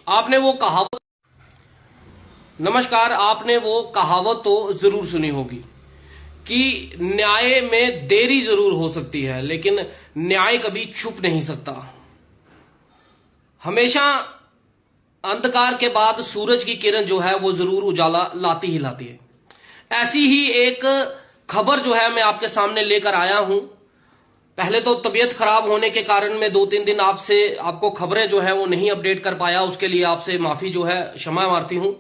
आपने वो कहावत नमस्कार आपने वो कहावत तो जरूर सुनी होगी कि न्याय में देरी जरूर हो सकती है लेकिन न्याय कभी छुप नहीं सकता। हमेशा अंधकार के बाद सूरज की किरण जो है वो जरूर उजाला लाती ही लाती है। ऐसी ही एक खबर जो है मैं आपके सामने लेकर आया हूं। पहले तो तबीयत खराब होने के कारण मैं 2-3 दिन आपको खबरें जो है वो नहीं अपडेट कर पाया, उसके लिए आपसे माफी जो है क्षमा मारती हूं।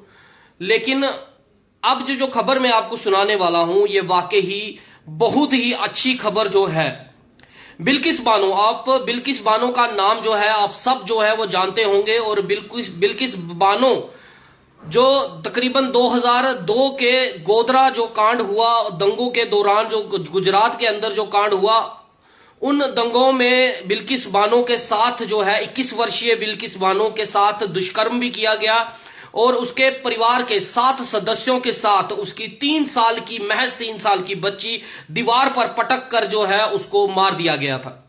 लेकिन अब जो खबर मैं आपको सुनाने वाला हूं ये वाकई ही बहुत ही अच्छी खबर जो है। बिल्किस बानो, आप बिल्किस बानो का नाम जो है आप सब जो है वो जानते होंगे। और बिल्किस बानो जो तकरीबन 2002 के गोधरा जो कांड हुआ, दंगों के दौरान जो गुजरात के अंदर जो कांड हुआ, उन दंगों में बिल्किस बानो के साथ जो है 21 वर्षीय बिल्किस बानो के साथ दुष्कर्म भी किया गया और उसके परिवार के 7 सदस्यों के साथ उसकी महज 3 साल की बच्ची दीवार पर पटक कर जो है उसको मार दिया गया था।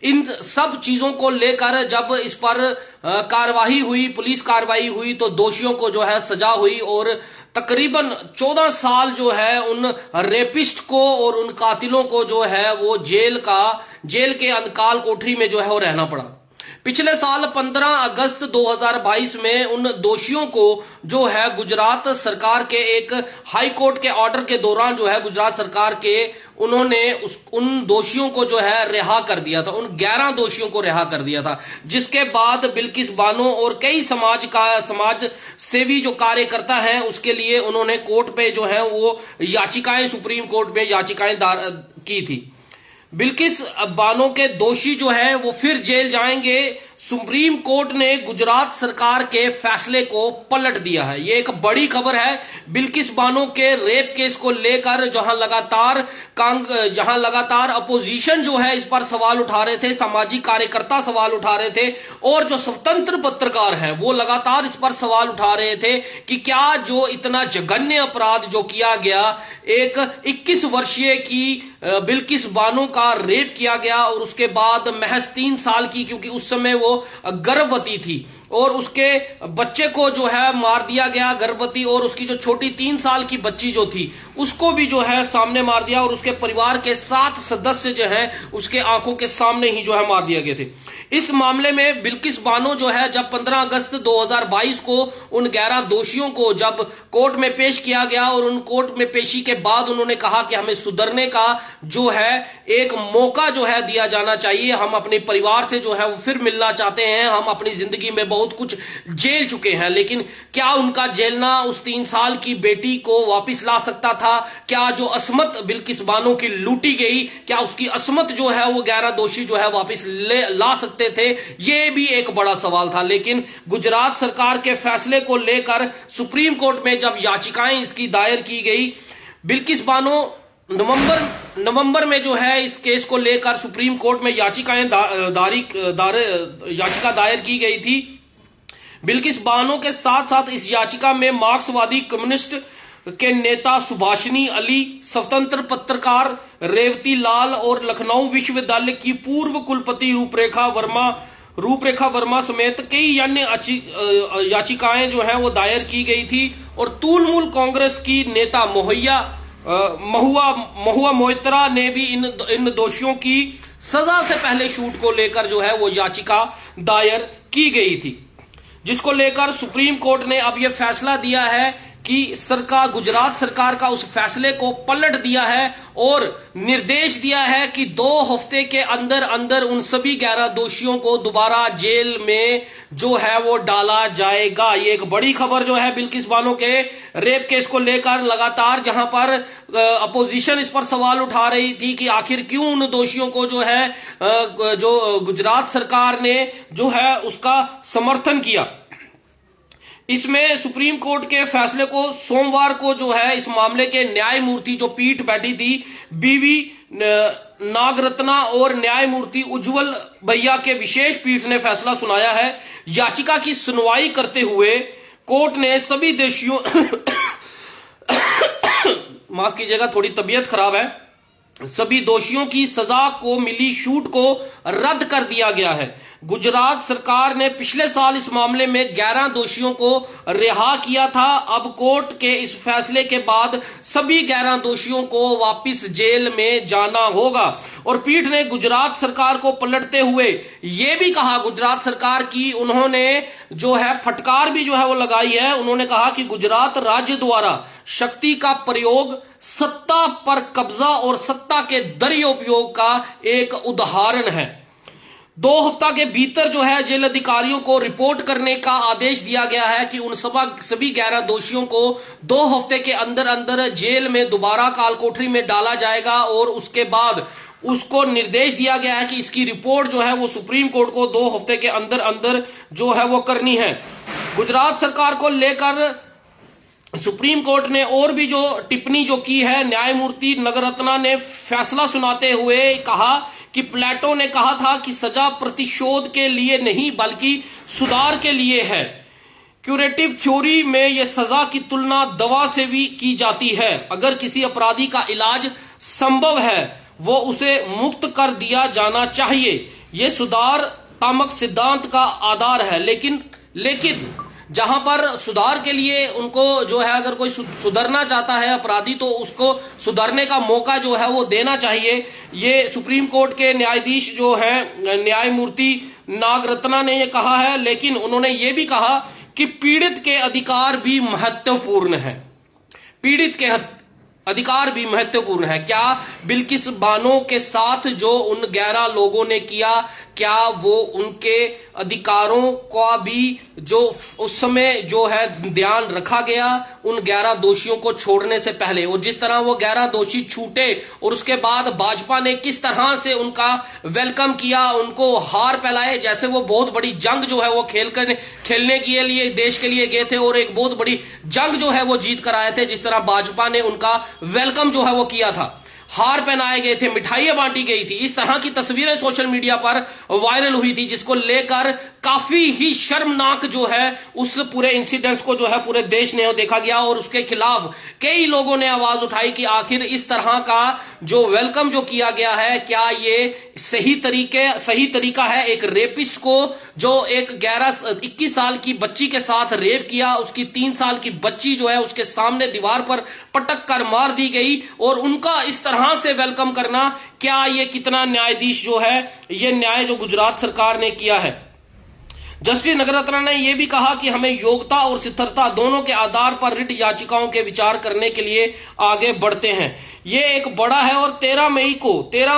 इन सब चीजों को लेकर जब इस पर कार्रवाई हुई, पुलिस कार्रवाई हुई, तो दोषियों को जो है सजा हुई और तकरीबन 14 साल जो है उन रेपिस्ट को और उन कातिलों को जो है वो जेल के अंधकाल कोठरी में जो है वो रहना पड़ा। पिछले साल 15 अगस्त 2022 में उन दोषियों को जो है गुजरात सरकार के एक हाई कोर्ट के ऑर्डर के दौरान जो है गुजरात सरकार के उन्होंने उन दोषियों को जो है रिहा कर दिया था, उन 11 दोषियों को रिहा कर दिया था। जिसके बाद बिल्किस बानो और कई समाज सेवी जो कार्यकर्ता हैं उसके लिए उन्होंने कोर्ट पे जो है वो याचिकाएं, सुप्रीम कोर्ट में याचिकाएं की थी। बिल्किस बानो के दोषी जो है वो फिर जेल जाएंगे। सुप्रीम कोर्ट ने गुजरात सरकार के फैसले को पलट दिया है। ये एक बड़ी खबर है। बिल्किस बानो के रेप केस को लेकर जहां लगातार अपोजिशन जो है इस पर सवाल उठा रहे थे, सामाजिक कार्यकर्ता सवाल उठा रहे थे और जो स्वतंत्र पत्रकार हैं वो लगातार इस पर सवाल उठा रहे थे कि क्या जो इतना जघन्य अपराध जो किया गया, एक 21 वर्षीय की बिल्किस बानो का रेप किया गया और उसके बाद महज 3 साल की, क्योंकि उस समय वो गर्भवती थी, और उसके बच्चे को जो है मार दिया गया गर्भवती, और उसकी जो छोटी 3 साल की बच्ची जो थी उसको भी जो है सामने मार दिया और उसके परिवार के 7 सदस्य जो हैं उसके आंखों के सामने ही जो है मार दिया गए थे। इस मामले में बिल्किस बानो जो है जब 15 अगस्त 2022 को उन 11 दोषियों को जब कोर्ट में पेश किया गया और उन कोर्ट में पेशी के बाद उन्होंने कहा कि हमें सुधरने का जो है एक मौका जो है दिया जाना चाहिए, हम अपने परिवार से जो है वो फिर मिलना चाहते हैं, हम अपनी जिंदगी में बहुत कुछ झेल चुके हैं, लेकिन क्या उनका झेलना उस 3 साल की बेटी को वापस ला सकता था? क्या जो असमत बिल्किस बानो की लूटी गई, क्या उसकी असमत जो है वो 11 दोषी जो है वापस ला सकते थे? ये भी एक बड़ा सवाल था। लेकिन गुजरात सरकार के फैसले को लेकर सुप्रीम कोर्ट में जब याचिकाएं इसकी दायर की गई, बिल्किस बानो नवंबर में जो है इस केस को लेकर सुप्रीम कोर्ट में याचिका दायर की गई थी। बिल्किस बानो के साथ साथ इस याचिका में मार्क्सवादी कम्युनिस्ट के नेता सुभाषिनी अली, स्वतंत्र पत्रकार रेवती लाल और लखनऊ विश्वविद्यालय की पूर्व कुलपति रूपरेखा वर्मा समेत कई अन्य याचिकाएं जो है वो दायर की गई थी। और तूलमूल कांग्रेस की नेता महुआ मोइत्रा ने भी इन दोषियों की सजा से पहले छूट को लेकर जो है वो याचिका दायर की गई थी, जिसको लेकर सुप्रीम कोर्ट ने अब यह फैसला दिया है कि गुजरात सरकार का उस फैसले को पलट दिया है और निर्देश दिया है कि 2 हफ्ते के अंदर अंदर उन सभी 11 दोषियों को दोबारा जेल में जो है वो डाला जाएगा। ये एक बड़ी खबर जो है बिल्किस बानो के रेप केस को लेकर लगातार, जहां पर अपोजिशन इस पर सवाल उठा रही थी कि आखिर क्यों उन दोषियों को जो है जो गुजरात सरकार ने जो है उसका समर्थन किया। इसमें सुप्रीम कोर्ट के फैसले को सोमवार को जो है इस मामले के न्यायमूर्ति जो पीठ बैठी थी बीवी नागरत्ना और न्यायमूर्ति उज्जवल भैया के विशेष पीठ ने फैसला सुनाया है। याचिका की सुनवाई करते हुए कोर्ट ने सभी दोषियों माफ कीजिएगा, थोड़ी तबीयत खराब है, सभी दोषियों की सजा को मिली छूट को रद्द कर दिया गया है। गुजरात सरकार ने पिछले साल इस मामले में 11 दोषियों को रिहा किया था। अब कोर्ट के इस फैसले के बाद सभी 11 दोषियों को वापस जेल में जाना होगा। और पीठ ने गुजरात सरकार को पलटते हुए यह भी कहा, गुजरात सरकार की उन्होंने जो है फटकार भी जो है वो लगाई है। उन्होंने कहा कि गुजरात राज्य द्वारा शक्ति का प्रयोग सत्ता पर कब्जा और सत्ता के दुरुपयोग का एक उदाहरण है। 2 हफ्ता के भीतर जो है जेल अधिकारियों को रिपोर्ट करने का आदेश दिया गया है कि उन सभी 11 दोषियों को 2 हफ्ते के अंदर अंदर जेल में दोबारा काल कोठरी में डाला जाएगा। और उसके बाद उसको निर्देश दिया गया है कि इसकी रिपोर्ट जो है वो सुप्रीम कोर्ट को 2 हफ्ते के अंदर अंदर जो है वो करनी है। गुजरात सरकार को लेकर सुप्रीम कोर्ट ने और भी जो टिप्पणी जो की है, न्यायमूर्ति नगरत्ना ने फैसला सुनाते हुए कहा कि प्लेटो ने कहा था कि सजा प्रतिशोध के लिए नहीं बल्कि सुधार के लिए है। क्यूरेटिव थ्योरी में यह सजा की तुलना दवा से भी की जाती है। अगर किसी अपराधी का इलाज संभव है वो उसे मुक्त कर दिया जाना चाहिए। यह सुधारात्मक सिद्धांत का आधार है। लेकिन जहां पर सुधार के लिए उनको जो है अगर कोई सुधरना चाहता है अपराधी तो उसको सुधरने का मौका जो है वो देना चाहिए। ये सुप्रीम कोर्ट के न्यायाधीश जो हैं न्यायमूर्ति नागरत्ना ने ये कहा है। लेकिन उन्होंने ये भी कहा कि पीड़ित के अधिकार भी महत्वपूर्ण है। पीड़ित के अधिकार भी महत्वपूर्ण है। क्या बिल्किस बानो के साथ जो उन 11 लोगों ने किया, क्या वो उनके अधिकारों का भी जो उस समय जो है ध्यान रखा गया उन 11 दोषियों को छोड़ने से पहले? और जिस तरह वो 11 दोषी छूटे और उसके बाद भाजपा ने किस तरह से उनका वेलकम किया, उनको हार फैलाए, जैसे वो बहुत बड़ी जंग जो है वो खेलने के लिए देश के लिए गए थे और एक बहुत बड़ी जंग जो है वो जीत कर आए थे। जिस तरह भाजपा ने उनका वेलकम जो है वो किया था, हार पहनाए गए थे, मिठाइयां बांटी गई थी, इस तरह की तस्वीरें सोशल मीडिया पर वायरल हुई थी, जिसको लेकर काफी ही शर्मनाक जो है उस पूरे इंसिडेंट्स को जो है पूरे देश ने देखा गया। और उसके खिलाफ कई लोगों ने आवाज उठाई कि आखिर इस तरह का जो वेलकम जो किया गया है, क्या ये सही तरीका है? एक रेपिस्ट को जो एक 21 साल की बच्ची के साथ रेप किया, उसकी 3 साल की बच्ची जो है उसके सामने दीवार पर पटक कर मार दी गई और उनका इस तरह से वेलकम करना, क्या ये कितना न्यायाधीश जो है ये न्याय जो गुजरात सरकार ने किया है? जस्टिस नगरत्ना ने यह भी कहा कि हमें योग्यता और स्थिरता दोनों के आधार पर रिट याचिकाओं के विचार करने के लिए आगे बढ़ते हैं। यह एक बड़ा है और 13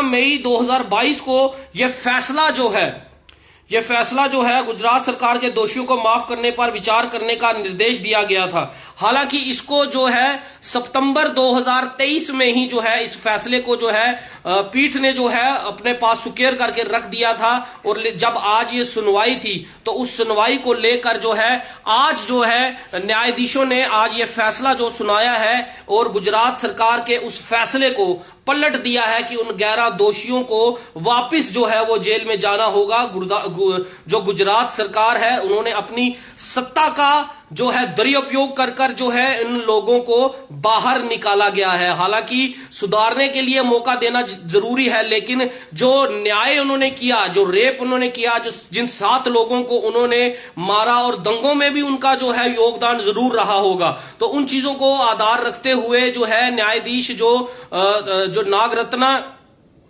मई 2022 को यह फैसला जो है गुजरात सरकार के दोषियों को माफ करने पर विचार करने का निर्देश दिया गया था। हालांकि इसको जो है सितंबर 2023 में ही जो है इस फैसले को जो है पीठ ने जो है अपने पास सुकेर करके रख दिया था। और जब आज ये सुनवाई थी तो उस सुनवाई को लेकर जो है आज जो है न्यायाधीशों ने आज ये फैसला जो सुनाया है और गुजरात सरकार के उस फैसले को पलट दिया है कि उन 11 दोषियों को वापस जो है वो जेल में जाना होगा। जो गुजरात सरकार है उन्होंने अपनी सत्ता का जो है दुरुपयोग कर जो है इन लोगों को बाहर निकाला गया है। हालांकि सुधारने के लिए मौका देना जरूरी है, लेकिन जो न्याय उन्होंने किया, जो रेप उन्होंने किया, जो जिन 7 लोगों को उन्होंने मारा और दंगों में भी उनका जो है योगदान जरूर रहा होगा, तो उन चीजों को आधार रखते हुए जो है न्यायाधीश जो नागरत्ना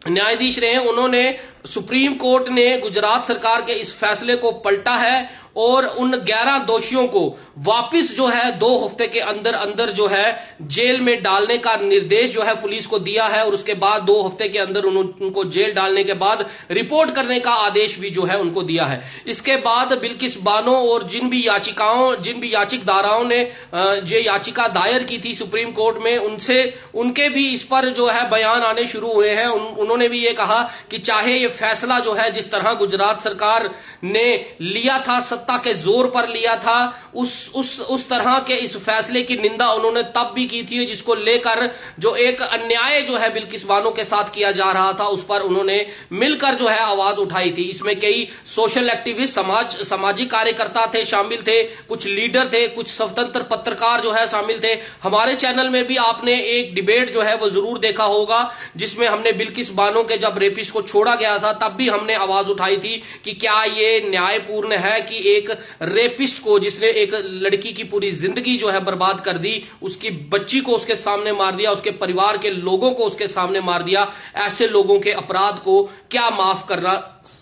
न्यायाधीश रहे, उन्होंने सुप्रीम कोर्ट ने गुजरात सरकार के इस फैसले को पलटा है और उन 11 दोषियों को वापस जो है 2 हफ्ते के अंदर अंदर जो है जेल में डालने का निर्देश जो है पुलिस को दिया है। और उसके बाद 2 हफ्ते के अंदर उनको जेल डालने के बाद रिपोर्ट करने का आदेश भी जो है उनको दिया है। इसके बाद बिल्किस बानो और जिन भी याचिकदाराओं ने जो याचिका दायर की थी सुप्रीम कोर्ट में, उनके भी इस पर जो है बयान आने शुरू हुए हैं। उन्होंने भी ये कहा कि चाहे ये फैसला जो है जिस तरह गुजरात सरकार ने लिया था सत्ता के जोर पर लिया था, उस तरह के इस फैसले की निंदा उन्होंने तब भी की थी, जिसको लेकर जो एक अन्याय जो है बिल्किस बानो के साथ किया जा रहा था उस पर उन्होंने मिलकर जो है आवाज उठाई थी। इसमें कई सोशल एक्टिविस्ट, सामाजिक कार्यकर्ता थे, शामिल थे, कुछ लीडर थे, कुछ स्वतंत्र पत्रकार जो है शामिल थे। हमारे चैनल में भी आपने एक डिबेट जो है वो जरूर देखा होगा, जिसमें हमने बिल्किस बानो के जब रेपिस्ट को छोड़ा गया था तब भी हमने आवाज उठाई थी कि क्या ये न्यायपूर्ण है कि एक रेपिस्ट को, जिसने एक लड़की की पूरी जिंदगी जो है बर्बाद कर दी, उसकी बच्ची को उसके सामने मार दिया, उसके परिवार के लोगों को उसके सामने मार दिया, ऐसे लोगों के अपराध को क्या माफ करना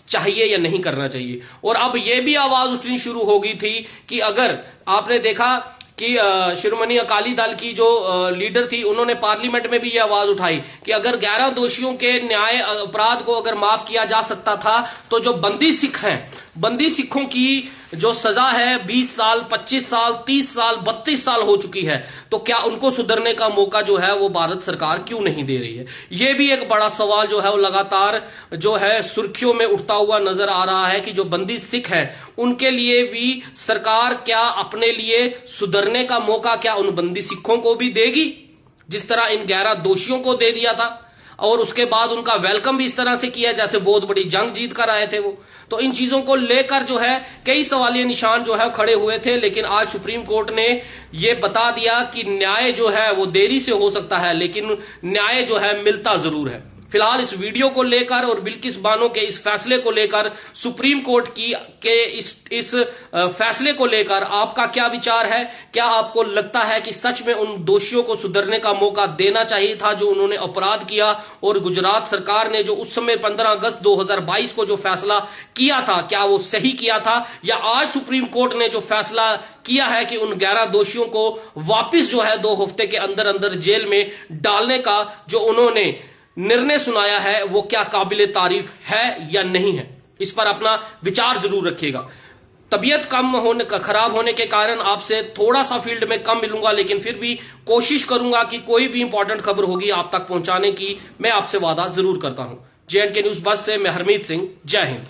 चाहिए या नहीं करना चाहिए। और अब यह भी आवाज उठनी शुरू हो गई थी कि अगर आपने देखा कि शिरोमणि अकाली दल की जो लीडर थी, उन्होंने पार्लियामेंट में भी ये आवाज उठाई कि अगर 11 दोषियों के न्याय अपराध को अगर माफ किया जा सकता था, तो जो बंदी सिख हैं, बंदी सिखों की जो सजा है 20 साल, 25 साल, 30 साल, 32 साल हो चुकी है, तो क्या उनको सुधरने का मौका जो है वो भारत सरकार क्यों नहीं दे रही है? ये भी एक बड़ा सवाल जो है वो लगातार जो है सुर्खियों में उठता हुआ नजर आ रहा है कि जो बंदी सिख है उनके लिए भी सरकार क्या अपने लिए सुधरने का मौका क्या उन बंदी सिखों को भी देगी, जिस तरह इन 11 दोषियों को दे दिया था, और उसके बाद उनका वेलकम भी इस तरह से किया जैसे बहुत बड़ी जंग जीत कर आए थे वो। तो इन चीजों को लेकर जो है कई सवालिया निशान जो है खड़े हुए थे, लेकिन आज सुप्रीम कोर्ट ने ये बता दिया कि न्याय जो है वो देरी से हो सकता है, लेकिन न्याय जो है मिलता जरूर है। फिलहाल इस वीडियो को लेकर और बिल्किस बानो के इस फैसले को लेकर, सुप्रीम कोर्ट के इस फैसले को लेकर आपका क्या विचार है? क्या आपको लगता है कि सच में उन दोषियों को सुधरने का मौका देना चाहिए था जो उन्होंने अपराध किया, और गुजरात सरकार ने जो उस समय 15 अगस्त 2022 को जो फैसला किया था, क्या वो सही किया था? या आज सुप्रीम कोर्ट ने जो फैसला किया है कि उन 11 दोषियों को वापिस जो है 2 हफ्ते के अंदर अंदर जेल में डालने का जो उन्होंने निर्णय सुनाया है, वो क्या काबिले तारीफ है या नहीं है? इस पर अपना विचार जरूर रखिएगा। तबीयत खराब होने के कारण आपसे थोड़ा सा फील्ड में कम मिलूंगा, लेकिन फिर भी कोशिश करूंगा कि कोई भी इंपॉर्टेंट खबर होगी आप तक पहुंचाने की मैं आपसे वादा जरूर करता हूं। JNK न्यूज बस से मैं हरमीत सिंह, जय हिंद।